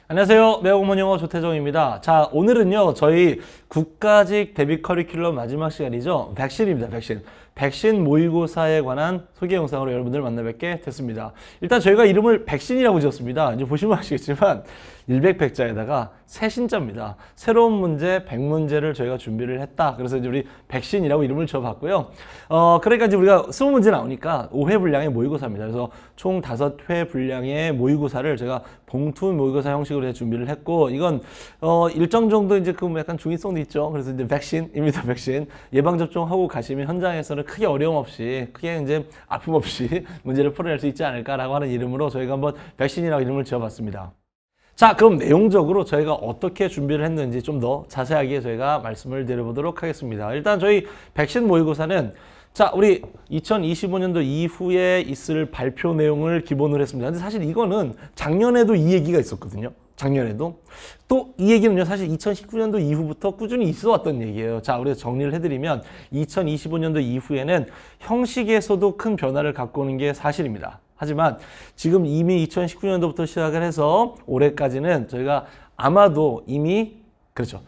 안녕하세요. 매국문 영어 조태정입니다. 자, 오늘은요, 저희 국가직 대비 커리큘럼 마지막 시간이죠. 백신입니다, 백신. 백신 모의고사에 관한 소개 영상으로 여러분들 만나 뵙게 됐습니다. 일단 저희가 이름을 백신이라고 지었습니다. 이제 보시면 아시겠지만, 일백백자에다가 새 신자입니다. 새로운 문제 100문제를 저희가 준비를 했다. 그래서 이제 우리 백신이라고 이름을 지어봤고요. 그러니까 이제 우리가 20문제 나오니까 5회 분량의 모의고사입니다. 그래서 총 5회 분량의 모의고사를 제가 봉투 모의고사 형식으로 준비를 했고, 이건 일정 정도 이제 그 약간 중의성도 있죠. 그래서 이제 백신입니다. 백신 예방접종하고 가시면 현장에서는 크게 어려움 없이, 크게 이제 아픔 없이 문제를 풀어낼 수 있지 않을까라고 하는 이름으로 저희가 한번 백신이라고 이름을 지어봤습니다. 자, 그럼 내용적으로 저희가 어떻게 준비를 했는지 좀 더 자세하게 저희가 말씀을 드려보도록 하겠습니다. 일단 저희 백신 모의고사는, 자, 우리 2025년도 이후에 있을 발표 내용을 기본으로 했습니다. 근데 사실 이거는 작년에도 이 얘기가 있었거든요. 작년에도. 또 이 얘기는요, 사실 2019년도 이후부터 꾸준히 있어 왔던 얘기예요. 자, 우리가 정리를 해드리면 2025년도 이후에는 형식에서도 큰 변화를 갖고 오는 게 사실입니다. 하지만 지금 이미 2019년도부터 시작을 해서 올해까지는 저희가 아마도 이미, 그렇죠,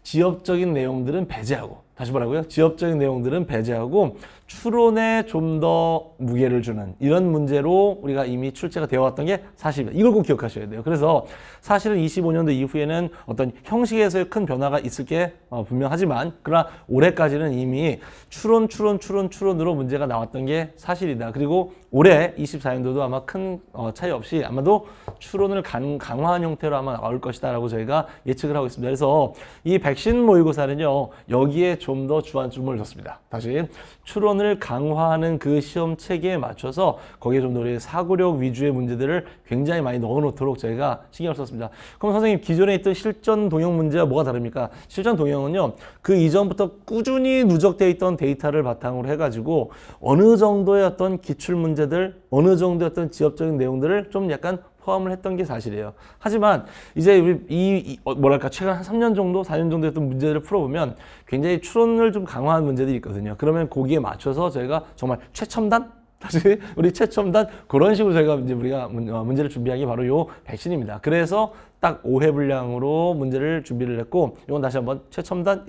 지역적인 내용들은 배제하고, 다시 뭐라고요? 지역적인 내용들은 배제하고 추론에 좀 더 무게를 주는 이런 문제로 우리가 이미 출제가 되어 왔던 게 사실입니다. 이걸 꼭 기억하셔야 돼요. 그래서 사실은 25년도 이후에는 어떤 형식에서의 큰 변화가 있을 게 분명하지만, 그러나 올해까지는 이미 추론으로 문제가 나왔던 게 사실이다. 그리고 올해 24년도도 아마 큰 차이 없이 아마도 추론을 강화한 형태로 아마 나올 것이다 라고 저희가 예측을 하고 있습니다. 그래서 이 백신 모의고사는요, 여기에 좀 더 주안점을 줬습니다. 다시 추론을 강화하는 그 시험 체계에 맞춰서 거기에 좀 더 우리 사고력 위주의 문제들을 굉장히 많이 넣어놓도록 저희가 신경을 썼습니다. 그럼 선생님, 기존에 있던 실전 동형 문제와 뭐가 다릅니까? 실전 동형은요, 그 이전부터 꾸준히 누적되어 있던 데이터를 바탕으로 해가지고 어느 정도의 어떤 기출 문제들, 어느 정도의 어떤 지역적인 내용들을 좀 약간 포함을 했던 게 사실이에요. 하지만 이제 우리 뭐랄까, 최근 한 3년 정도, 4년 정도 했던 문제들을 풀어보면 굉장히 추론을 좀 강화한 문제들이 있거든요. 그러면 거기에 맞춰서 저희가 정말 최첨단? 다시 우리 최첨단? 그런 식으로 저희가 이제 우리가 문제를 준비한 게 바로 요 백신입니다. 그래서 딱 5회 분량으로 문제를 준비를 했고, 이건 다시 한번 최첨단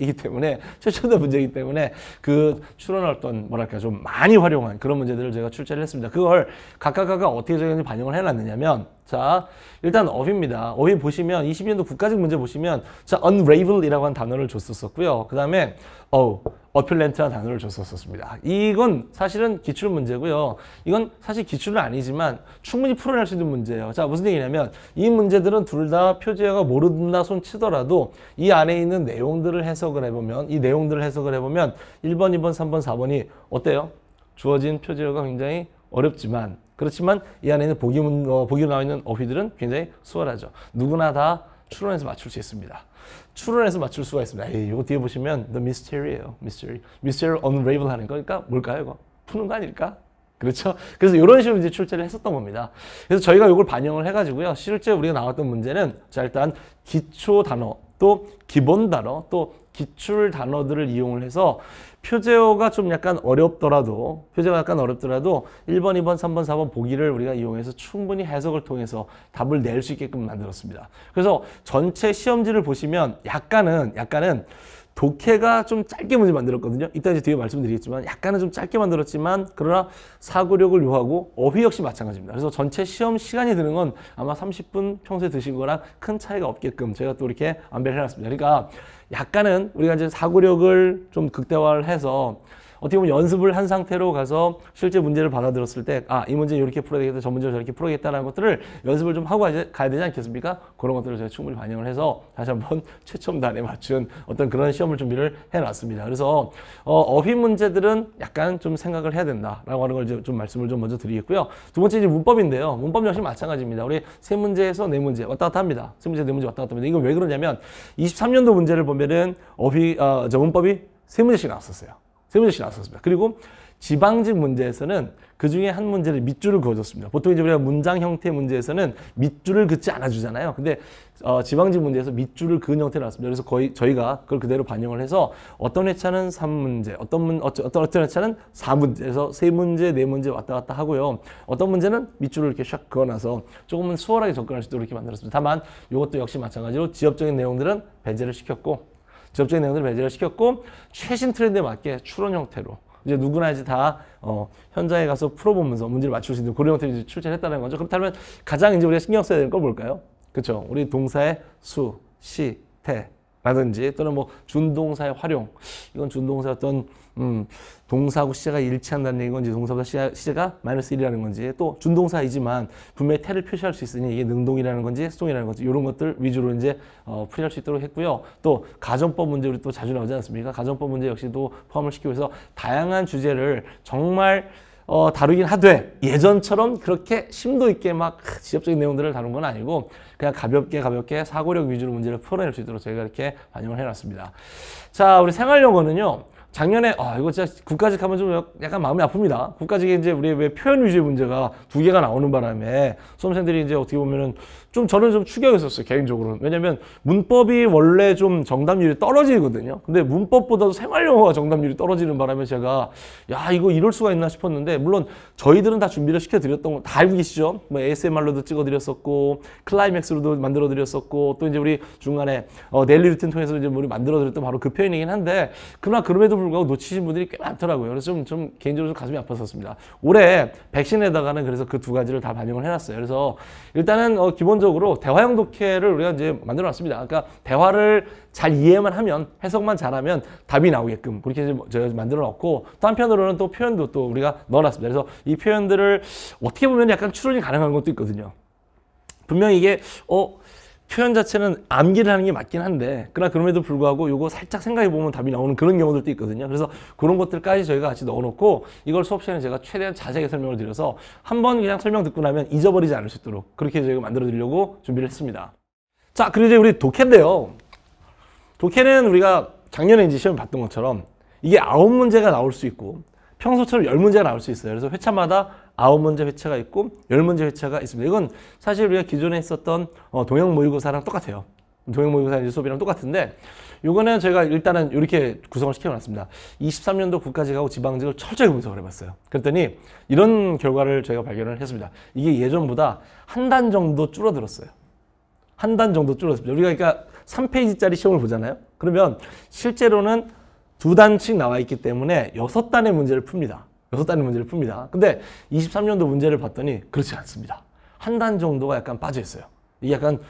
문제이기 때문에 그 추론할 어떤 뭐랄까 좀 많이 활용한 그런 문제들을 제가 출제를 했습니다. 그걸 각각가 어떻게 저희가 반영을 해놨느냐면, 자, 일단 어휘입니다. 어휘 보시면 22년도 국가직 문제 보시면, 자, unravel이라고 한 단어를 줬었고요. 그 다음에 어필렌트라는 단어를 줬었습니다. 이건 사실은 기출 문제고요. 이건 사실 기출은 아니지만 충분히 풀어낼 수 있는 문제예요. 자, 무슨 얘기냐면 이 문제들은 둘 다 표제어가 모른다 손 치더라도 이 안에 있는 내용들을 해석을 해보면, 1번, 2번, 3번, 4번이 어때요? 주어진 표제어가 굉장히 어렵지만, 그렇지만 이 안에 있는 보기로 나와 있는 어휘들은 굉장히 수월하죠. 누구나 다 추론해서 맞출 수 있습니다. 추론해서 맞출 수가 있습니다. 이거 뒤에 보시면 the mystery예요. mystery unravel 하는 거니까 뭘까요? 이거 푸는 거 아닐까? 그렇죠? 그래서 이런 식으로 이제 출제를 했었던 겁니다. 그래서 저희가 이걸 반영을 해가지고요, 실제 우리가 나왔던 문제는, 자, 일단 기초 단어, 또 기본 단어, 또 기출 단어들을 이용을 해서 표제어가 좀 약간 어렵더라도 1번, 2번, 3번, 4번 보기를 우리가 이용해서 충분히 해석을 통해서 답을 낼 수 있게끔 만들었습니다. 그래서 전체 시험지를 보시면 약간은 독해가 좀 짧게 문제 만들었거든요. 이따 이제 뒤에 말씀드리겠지만 약간은 좀 짧게 만들었지만, 그러나 사고력을 요하고 어휘 역시 마찬가지입니다. 그래서 전체 시험 시간이 드는 건 아마 30분 평소에 드신 거랑 큰 차이가 없게끔 제가 또 이렇게 안배를 해놨습니다. 그러니까 약간은 우리가 이제 사고력을 좀 극대화를 해서 어떻게 보면 연습을 한 상태로 가서 실제 문제를 받아들었을 때, 이 문제는 이렇게 풀어야 되겠다, 저 문제를 저렇게 풀어야겠다라는 것들을 연습을 좀 하고 가야 되지 않겠습니까? 그런 것들을 제가 충분히 반영을 해서 다시 한번 최첨단에 맞춘 어떤 그런 시험을 준비를 해놨습니다. 그래서 어휘 문제들은 약간 좀 생각을 해야 된다라고 하는 걸 이제 좀 말씀을 좀 먼저 드리겠고요. 두 번째 이제 문법인데요. 문법 역시 마찬가지입니다. 우리 세 문제에서 네 문제 왔다 갔다 합니다. 세 문제, 네 문제 왔다 갔다 합니다. 이건 왜 그러냐면 23년도 문제를 보면은 문법이 세 문제씩 나왔었어요. 세 문제씩 나왔었습니다. 그리고 지방직 문제에서는 그 중에 한 문제를 밑줄을 그어줬습니다. 보통 이제 우리가 문장 형태 문제에서는 밑줄을 긋지 않아주잖아요. 근데 지방직 문제에서 밑줄을 그은 형태로 나왔습니다. 그래서 거의 저희가 그걸 그대로 반영을 해서 어떤 회차는 3문제, 어떤 회차는 4문제에서 3문제, 4문제 왔다 갔다 하고요. 어떤 문제는 밑줄을 이렇게 샥 그어놔서 조금은 수월하게 접근할 수 있도록 이렇게 만들었습니다. 다만 이것도 역시 마찬가지로 지엽적인 내용들은 배제를 시켰고 최신 트렌드에 맞게 추론 형태로 이제 누구나 이제 다 현장에 가서 풀어보면서 문제를 맞출 수 있는 그런 형태로 이제 출제를 했다는 거죠. 그렇다면 가장 이제 우리가 신경 써야 될 건 뭘까요? 그렇죠. 우리 동사의 수, 시, 태 라든지 또는 뭐 준동사의 활용, 이건 준동사 어떤 동사하고 시제가 일치한다는 얘기인 건지 동사보다 시제가 마이너스 1이라는 건지 또 준동사이지만 분명히 태를 표시할 수 있으니 이게 능동이라는 건지 수동이라는 건지 이런 것들 위주로 이제 풀이할 수 있도록 했고요. 또 가정법 문제 우리 또 자주 나오지 않습니까? 가정법 문제 역시도 포함을 시키고 해서 다양한 주제를 정말 다루긴 하되 예전처럼 그렇게 심도 있게 막 지엽적인 내용들을 다룬 건 아니고 그냥 가볍게 사고력 위주로 문제를 풀어낼 수 있도록 저희가 이렇게 반영을 해놨습니다. 자, 우리 생활영어는요. 작년에 이거 진짜 국가직 하면 좀 약간 마음이 아픕니다. 국가직에 이제 우리 왜 표현 위주의 문제가 2개가 나오는 바람에 수험생들이 이제 어떻게 보면은 좀 저는 좀 충격이었어요, 개인적으로는. 왜냐면 문법이 원래 좀 정답률이 떨어지거든요. 근데 문법보다도 생활영어가 정답률이 떨어지는 바람에 제가 야, 이거 이럴 수가 있나 싶었는데 물론 저희들은 다 준비를 시켜드렸던 거 다 알고 계시죠? 뭐 ASMR로도 찍어드렸었고 클라이맥스로도 만들어드렸었고 또 이제 우리 중간에 데일리 루틴 통해서 이제 우리 만들어드렸던 바로 그 표현이긴 한데 그러나 그럼에도 불구하고 놓치신 분들이 꽤 많더라고요. 그래서 좀 개인적으로 좀 가슴이 아팠었습니다. 올해 백신에다가는 그래서 그 두 가지를 다 반영을 해놨어요. 그래서 일단은 기본적으로 대화형 독해를 우리가 이제 만들어놨습니다. 그러니까 대화를 잘 이해만 하면 해석만 잘하면 답이 나오게끔 그렇게 이제 제가 만들어놨고 또 한편으로는 또 표현도 또 우리가 넣어놨습니다. 그래서 이 표현들을 어떻게 보면 약간 추론이 가능한 것도 있거든요. 분명히 이게 표현 자체는 암기를 하는 게 맞긴 한데 그러나 그럼에도 불구하고 이거 살짝 생각해 보면 답이 나오는 그런 경우들도 있거든요. 그래서 그런 것들까지 저희가 같이 넣어놓고 이걸 수업 시간에 제가 최대한 자세하게 설명을 드려서 한번 그냥 설명 듣고 나면 잊어버리지 않을 수 있도록 그렇게 저희가 만들어 드리려고 준비를 했습니다. 자, 그리고 이제 우리 독해인데요. 독해는 우리가 작년에 이제 시험 봤던 것처럼 이게 9문제가 나올 수 있고 평소처럼 10문제가 나올 수 있어요. 그래서 회차마다 9문제 회차가 있고 10문제 회차가 있습니다. 이건 사실 우리가 기존에 했었던 동형 모의고사랑 똑같아요. 동형 모의고사 수업이랑 똑같은데 이거는 제가 일단은 이렇게 구성을 시켜놨습니다. 23년도 국가직하고 지방직을 철저히 분석을 해봤어요. 그랬더니 이런 결과를 저희가 발견을 했습니다. 이게 예전보다 한 단 정도 줄어들었어요. 한 단 정도 줄어들었습니다. 우리가 그러니까 3페이지짜리 시험을 보잖아요. 그러면 실제로는 2단씩 나와 있기 때문에 6단의 문제를 풉니다. 6단의 문제를 풉니다. 근데 23년도 문제를 봤더니 그렇지 않습니다. 한 단 정도가 약간 빠져 있어요. 이게 약간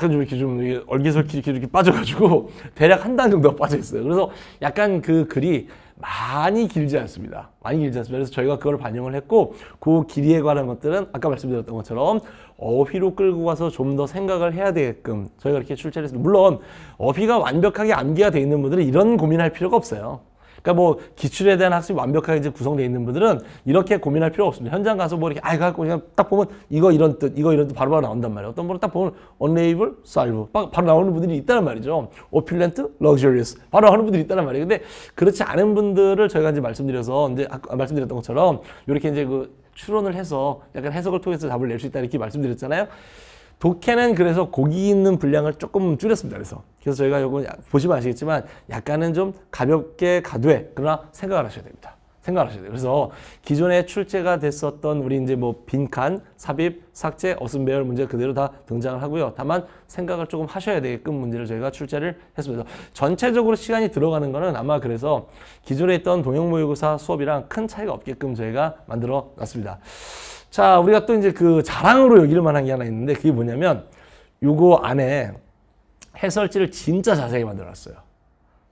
좀 이렇게 좀 얼기설기 이렇게 빠져가지고 대략 한 단 정도가 빠져 있어요. 그래서 약간 그 글이 많이 길지 않습니다. 그래서 저희가 그걸 반영을 했고 그 길이에 관한 것들은 아까 말씀드렸던 것처럼 어휘로 끌고 가서 좀 더 생각을 해야 되게끔 저희가 이렇게 출제를 했습니다. 물론 어휘가 완벽하게 암기가 돼 있는 분들은 이런 고민할 필요가 없어요. 그러니까 뭐 기출에 대한 학습이 완벽하게 이제 구성되어 있는 분들은 이렇게 고민할 필요가 없습니다. 현장 가서 뭐 이렇게 갖고 그냥 딱 보면 이거 이런 뜻 바로바로 나온단 말이에요. 어떤 분은 딱 보면 unable, solve 바로 나오는 분들이 있다는 말이죠. opulent, luxurious 바로 나오는 분들이 있다는 말이에요. 근데 그렇지 않은 분들을 저희가 이제 말씀드려서 이제 아까 말씀드렸던 것처럼 이렇게 이제 그 추론을 해서 약간 해석을 통해서 답을 낼 수 있다 이렇게 말씀드렸잖아요. 독해는 그래서 고기 있는 분량을 조금 줄였습니다. 그래서 저희가 이거 보시면 아시겠지만 약간은 좀 가볍게 가되 그러나 생각을 하셔야 됩니다. 그래서 기존에 출제가 됐었던 우리 이제 뭐 빈칸, 삽입, 삭제, 어순배열 문제 그대로 다 등장을 하고요. 다만 생각을 조금 하셔야 되게끔 문제를 저희가 출제를 했습니다. 전체적으로 시간이 들어가는 거는 아마 그래서 기존에 있던 동형 모의고사 수업이랑 큰 차이가 없게끔 저희가 만들어 놨습니다. 자, 우리가 또 이제 그 자랑으로 여길 만한 게 하나 있는데 그게 뭐냐면 요거 안에 해설지를 진짜 자세히 만들어 놨어요.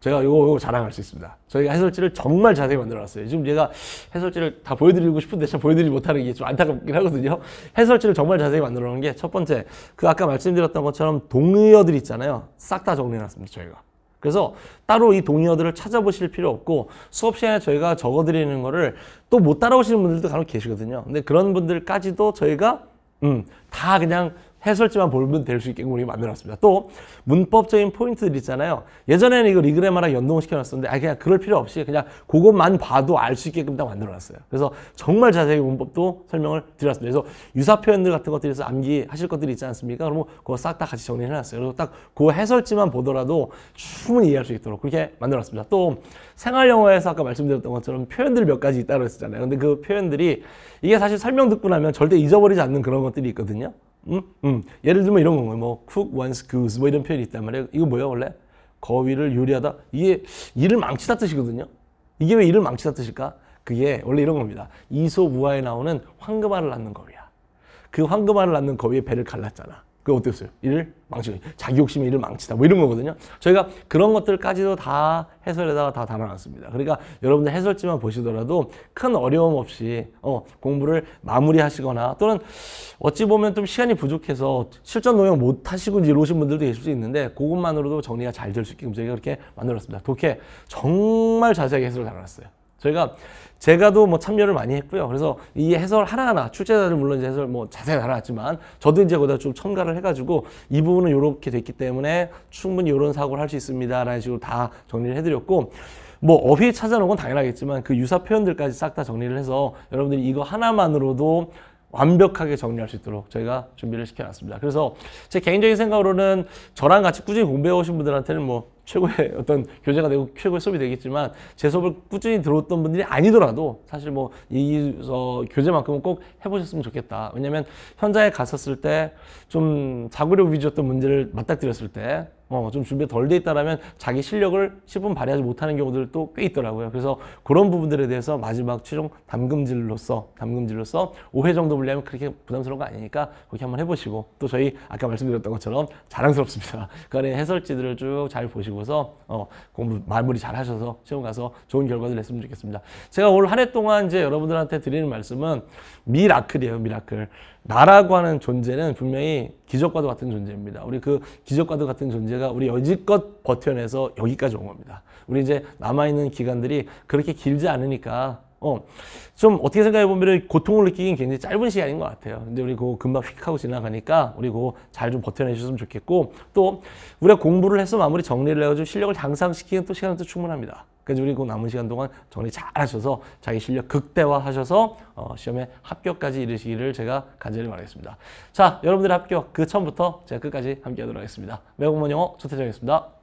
제가 요거 자랑할 수 있습니다. 저희가 해설지를 정말 자세히 만들어 놨어요. 지금 제가 해설지를 다 보여드리고 싶은데 참 보여드리지 못하는 게 좀 안타깝긴 하거든요. 해설지를 정말 자세히 만들어 놓은 게 첫 번째, 그 아까 말씀드렸던 것처럼 동의어들 있잖아요. 싹 다 정리해 놨습니다, 저희가. 그래서 따로 이 동의어들을 찾아보실 필요 없고 수업 시간에 저희가 적어드리는 거를 또 못 따라오시는 분들도 간혹 계시거든요. 근데 그런 분들까지도 저희가 다 그냥 해설지만 보면 될 수 있게끔 우리 만들어놨습니다. 또 문법적인 포인트들 있잖아요. 예전에는 이거 리그레마랑 연동시켜놨었는데 그냥 그럴 필요 없이 그냥 그것만 봐도 알 수 있게끔 딱 만들어놨어요. 그래서 정말 자세하게 문법도 설명을 드렸습니다. 그래서 유사 표현들 같은 것들에서 암기하실 것들이 있지 않습니까? 그러면 그거 싹 다 같이 정리를 해놨어요. 그리고 딱 그 해설지만 보더라도 충분히 이해할 수 있도록 그렇게 만들어놨습니다. 또 생활 영어에서 아까 말씀드렸던 것처럼 표현들 몇 가지 있다고 했었잖아요. 근데 그 표현들이 이게 사실 설명 듣고 나면 절대 잊어버리지 않는 그런 것들이 있거든요. 예를 들면 이런 거예요. 뭐 cook one's goose 뭐 이런 표현이 있단 말이에요. 이거 뭐예요 원래? 거위를 요리하다. 이게 일을 망치다 뜻이거든요. 이게 왜 일을 망치다 뜻일까? 그게 원래 이런 겁니다. 이솝우화에 나오는 황금알을 낳는 거위야. 그 황금알을 낳는 거위의 배를 갈랐잖아. 그거 어땠어요? 일을 망치고 자기 욕심에 일을 망치다 뭐 이런 거거든요. 저희가 그런 것들까지도 다 해설에다가 다 담아놨습니다. 그러니까 여러분들 해설지만 보시더라도 큰 어려움 없이 공부를 마무리하시거나 또는 어찌 보면 좀 시간이 부족해서 실전 농역 못 하시고 이제 오신 분들도 계실 수 있는데 그것만으로도 정리가 잘 될 수 있게끔 저희가 그렇게 만들었습니다. 독해 정말 자세하게 해설을 달아놨어요. 제가도 뭐 참여를 많이 했고요. 그래서 이 해설 하나하나 출제자들 물론 이제 해설 뭐 자세히 달아놨지만 저도 이제 거기다 좀 첨가를 해가지고 이 부분은 이렇게 됐기 때문에 충분히 이런 사고를 할 수 있습니다. 라는 식으로 다 정리를 해드렸고 뭐 어휘 찾아놓은 건 당연하겠지만 그 유사 표현들까지 싹 다 정리를 해서 여러분들이 이거 하나만으로도 완벽하게 정리할 수 있도록 저희가 준비를 시켜놨습니다. 그래서 제 개인적인 생각으로는 저랑 같이 꾸준히 공부해 오신 분들한테는 뭐 최고의 어떤 교재가 되고 최고의 수업이 되겠지만 제 수업을 꾸준히 들었던 분들이 아니더라도 사실 뭐 이 교재만큼은 꼭 해보셨으면 좋겠다. 왜냐면 현장에 갔었을 때 좀 자구력 위주였던 문제를 맞닥뜨렸을 때 좀 준비가 덜 돼 있다라면 자기 실력을 10분 발휘하지 못하는 경우들도 꽤 있더라고요. 그래서 그런 부분들에 대해서 마지막 최종 담금질로서 5회 정도 분리하면 그렇게 부담스러운 거 아니니까 그렇게 한번 해보시고 또 저희 아까 말씀드렸던 것처럼 자랑스럽습니다. 그 안에 해설지들을 쭉 잘 보시고서 공부 마무리 잘 하셔서 시험 가서 좋은 결과를 냈으면 좋겠습니다. 제가 올 한 해 동안 이제 여러분들한테 드리는 말씀은 미라클이에요. 미라클. 나라고 하는 존재는 분명히 기적과도 같은 존재입니다. 우리 그 기적과도 같은 존재가 우리 여지껏 버텨내서 여기까지 온 겁니다. 우리 이제 남아있는 기간들이 그렇게 길지 않으니까 좀 어떻게 생각해 보면 고통을 느끼긴 굉장히 짧은 시간인 것 같아요. 근데 우리 그거 금방 휙 하고 지나가니까 우리 그거 잘 좀 버텨내주셨으면 좋겠고 또 우리가 공부를 해서 마무리 정리를 해가지고 실력을 향상시키는 또 시간은 또 충분합니다. 그래서 우리 그 남은 시간 동안 정리 잘 하셔서 자기 실력 극대화하셔서 시험에 합격까지 이르시기를 제가 간절히 바라겠습니다. 자, 여러분들의 합격 그 처음부터 제가 끝까지 함께 하도록 하겠습니다. 외국문 영어 조태정이었습니다.